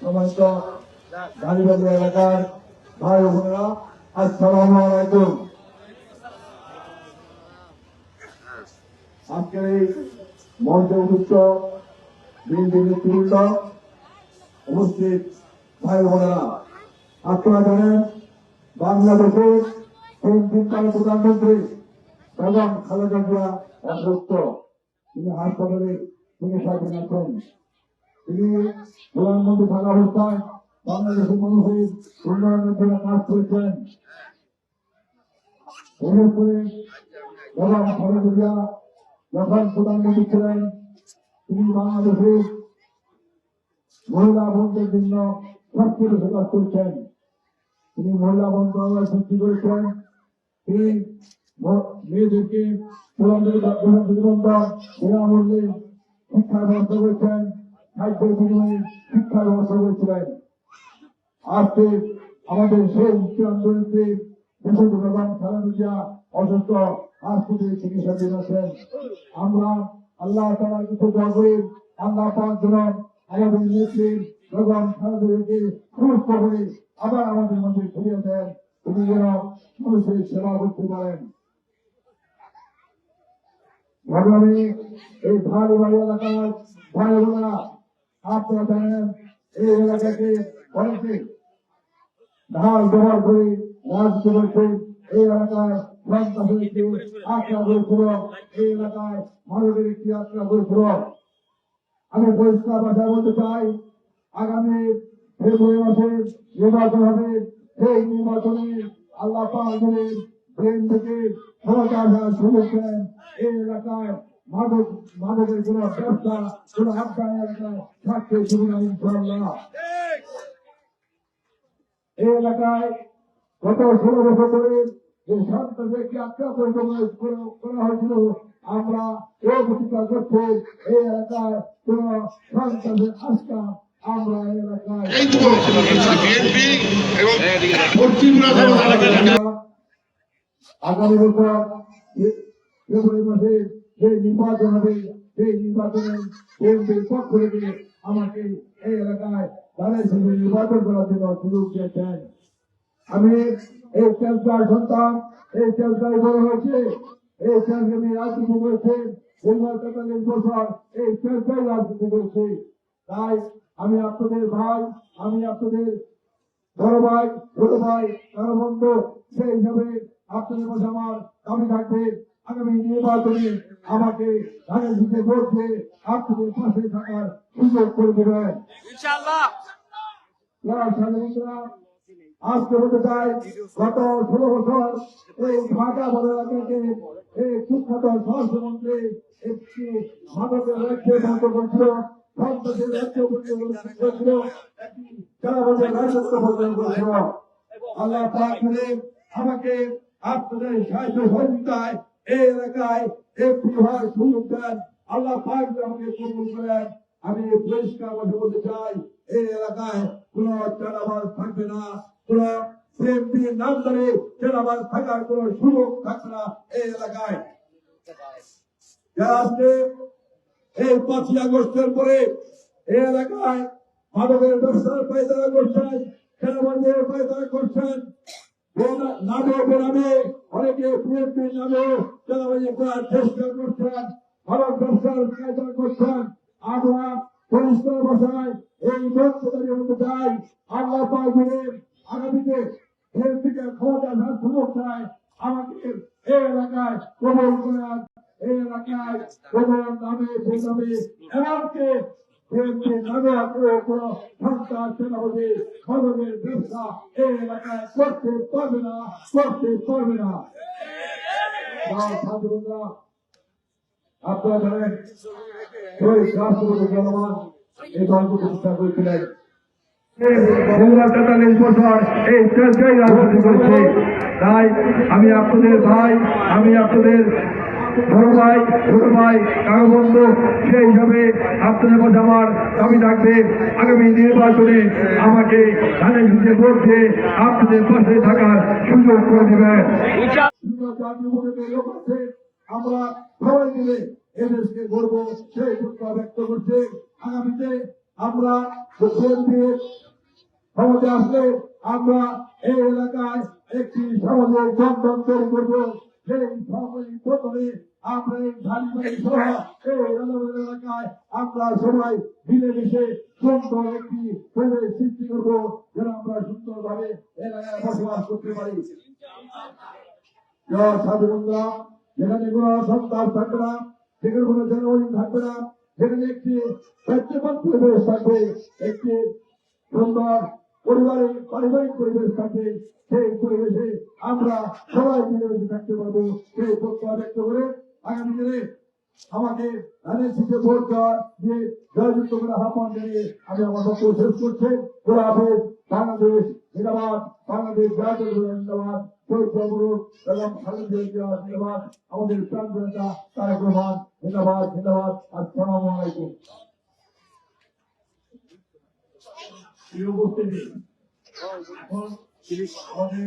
সমস্ত গাড়িবাড়ি এলাকার ভাই বোনেরা, আসসালামু আলাইকুম। আজকের এই মঞ্চে উপস্থিত বিএনপি নেতৃবৃন্দ, উপস্থিত ভাই বোনেরা, আপনারা জানেন বাংলাদেশের তিনকালের প্রধানমন্ত্রী বেগম খালেদা জিয়া অসুস্থ। তিনি হাসপাতালে চিকিৎসাধীন আছেন। তিনি প্রধানমন্ত্রী থাকা অবস্থায় বাংলাদেশের মানুষের উন্নয়নের জন্য কাজ করেছেন। বিশেষ করে বেগম খালেদা জিয়া যখন প্রধানমন্ত্রী ছিলেন, তিনি বাংলাদেশের মহিলা বোনদের জন্য সবচেয়ে বেশি কাজ করেছেন। তিনি মহিলা মন্ত্রণালয় সৃষ্টি করেছেন। তিনি মেয়েদেরকে বিনামূল্যে শিক্ষার ব্যবস্থা করেছেন, খাদ্যের বিনিময়ে শিক্ষার ব্যবস্থা করেছিলেন। আজকে আমাদের সেই আন্দোলনকে দেশের বেগম খালেদা জিয়া অসুস্থ, হাসপাতালে চিকিৎসাধীন আছেন। আমরা আল্লাহ তাআলার কাছে দোয়া করি, আল্লাহ পাক যেন আমাদের নেত্রী বেগম খালেদা জিয়াকে সুস্থ করে আবার আমাদের মধ্যে ফিরিয়ে দেন। তিনি যেন মানুষের সেবা করতে পারেন। আমি এই ঢালিবাড়ি এলাকার ভাই বোনেরা, আপনারা জানেন এই এলাকাকে অনেকে ঢাল ব্যবহার করে রাজনীতি করছে। এই এলাকায় সন্ত্রাসের একটি আক্রমণ করেছিল, এই এলাকায় মানবের একটি আক্রমণ করেছিল। আমি পরিষ্কার ভাষায় বলতে চাই, আগামী ফেব্রুয়ারি মাসে নির্বাচন হবে। সেই নির্বাচনে আল্লাহ পাক যদি ব্রেন থেকে ক্ষমতা আসার সুযোগ দেন, এই এলাকায় মাদকের কোন ব্যবসা, কোন আড্ডা এলাকায় থাকতে শুরু না ইনশাআল্লাহ। এই এলাকায় গত 16 বছর ধরে যে সন্ত্রাসের একটি আক্রমণ করা হয়েছিল, আমরা এই প্রতিকার করছি এই এলাকায় কোন সন্ত্রাসের আস্থা আমরা এই এলাকায় আগামী বছর ফেব্রুয়ারি মাসে যে নির্বাচন হবে, সেই নির্বাচনে বিএনপির পক্ষ থেকে আমাকে এই এলাকায় তাদের সঙ্গে নির্বাচন করার জন্য সুযোগ দিয়েছেন। আমি এই চেষ্টার সন্তান, এই চেষ্টায় বড় হয়েছে, এই চেষ্টা আমি রাজনীতি করেছে 43 বছর, এই চেষ্টায় রাজনীতি করেছি। তাই আমি আপনাদের ভাই, আমি আপনাদের বড় ভাই, ছোট ভাই, কারো বন্ধু, সেই হিসাবে আপনাদের মধ্যে আমার দাবি থাকবে আগামী নির্বাচনে আমাকে ধানের দিকে ভোট দিয়ে আপনাদের পাশে থাকার সুযোগ করে দেবেন ইনশাআল্লাহ। আজকে বলতে চাই, গত 16 বছর এই ঢাকা বড় এলাকাকে এই সুখ্যাত স্বরাষ্ট্রমন্ত্রী একটি মাদকের রাজ্যে বন্ধ করেছিল, সন্ত্রাসের রাজ্য করেছিল, চাঁদাবাজের রাজত্ব বর্জন করেছিল। আল্লাহ পাক আমাকে আপনাদের সাহায্য সহযোগিতায় এই এলাকায় একটি হওয়ার সুযোগ দেন। আল্লাহ পাক আমাকে কবুল করেন। আমি পরিষ্কার কথা বলতে চাই, এই এলাকায় কোন চাঁদাবাজ থাকবে না, কোন বিএনপির নাম ধরে চাঁদাবাজ থাকার কোন সুযোগ থাকবে না এই এলাকায়। আজকে এই 5ই আগস্টের পরে এই এলাকায় মাদকের ব্যবসার পায়তারা করছেন, চাঁদাবাজের পায়তারা করছেন, নামে বেনামে অনেকে বিএনপির নামে চাঁদাবাজি করার চেষ্টা করছেন, মাদক ব্যবসার পায়তারা করছেন। আমরা পরিষ্কার ভাষায় এই বক্তব্য বলতে চাই, আল্লাহ পাক আগামীতে বিএনপিকে ক্ষমতা আসার সুযোগ চায়, আমাকে এই এলাকায় কবল করেন। এই এলাকায় কোন নামে বেনামে এমনকি বিএনপির নামে কোন সন্ত্রাস চাঁদাবাজি মাদকের ব্যবসা এই এলাকায় করতে পারবে না, করতে পারবে না। আপনারা জানেন শহীদ রাষ্ট্রপতি জনগণ এই দলকে প্রতিষ্ঠা করেছিলেন। 43 বছর এই চেষ্টায় রাজনীতি করেছে। তাই আমি আপনাদের ভাই, আমি আপনাদের বড় ভাই, ছোট ভাই, কারো বন্ধু, সেই হিসাবে আপনাদের মধ্যে আমার দাবি থাকবে আগামী নির্বাচনে আমাকে ধানের শীষে ভোট দিয়ে আপনাদের পাশে থাকার সুযোগ করে দেবেন। আমরা সবাই মিলে এদেশকে গড়ব সেই প্রত্যয় ব্যক্ত করছে। আগামীতে আমরা ক্ষমতা আসলে আমরা এই এলাকায় একটি সামাজিক বন্ধন তৈরি করবো। সেই সামাজিক বন্ধনে আমরা এই ধানবাড়ি সহ এই এলাকায় আমরা সবাই মিলেমিশে সুন্দর একটি পরিবেশ সৃষ্টি করবো, যেন আমরা সুন্দরভাবে এলাকায় বসবাস করতে পারি। সাধারণরা যেখানে কোনো সন্তান থাকবে না, সেখানে কোনো জনগণ থাকবে না, যেখানে একটি স্বাস্থ্যবান পরিবেশ থাকবে, একটি সুন্দর পরিবারের পারিবারিক পরিবেশ থাকবে, সেই পরিবেশে আমরা সবাই মিলেমিশে থাকতে পারবো। সেই প্রত্যয় ব্যক্ত করে আগামী দিনে আমাকে ধানের শীতে ভোট দেওয়া দিয়ে জয়যুক্ত করে আহ্বান জানিয়ে আমি আমার বক্তব্য শেষ করছি। খোলা হাফেজ। বাংলাদেশ জিন্দাবাদ, বাংলাদেশ জাতীয় জিন্দাবাদ, শহীদ জবরুল এবং খালেদ জিন্দাবাদ, আমাদের প্রাণ নেতা তারেক রহমান জিন্দাবাদ জিন্দাবাদ। আসসালামু আলাইকুম। প্রিয় উপস্থিতি, এখন আমাদের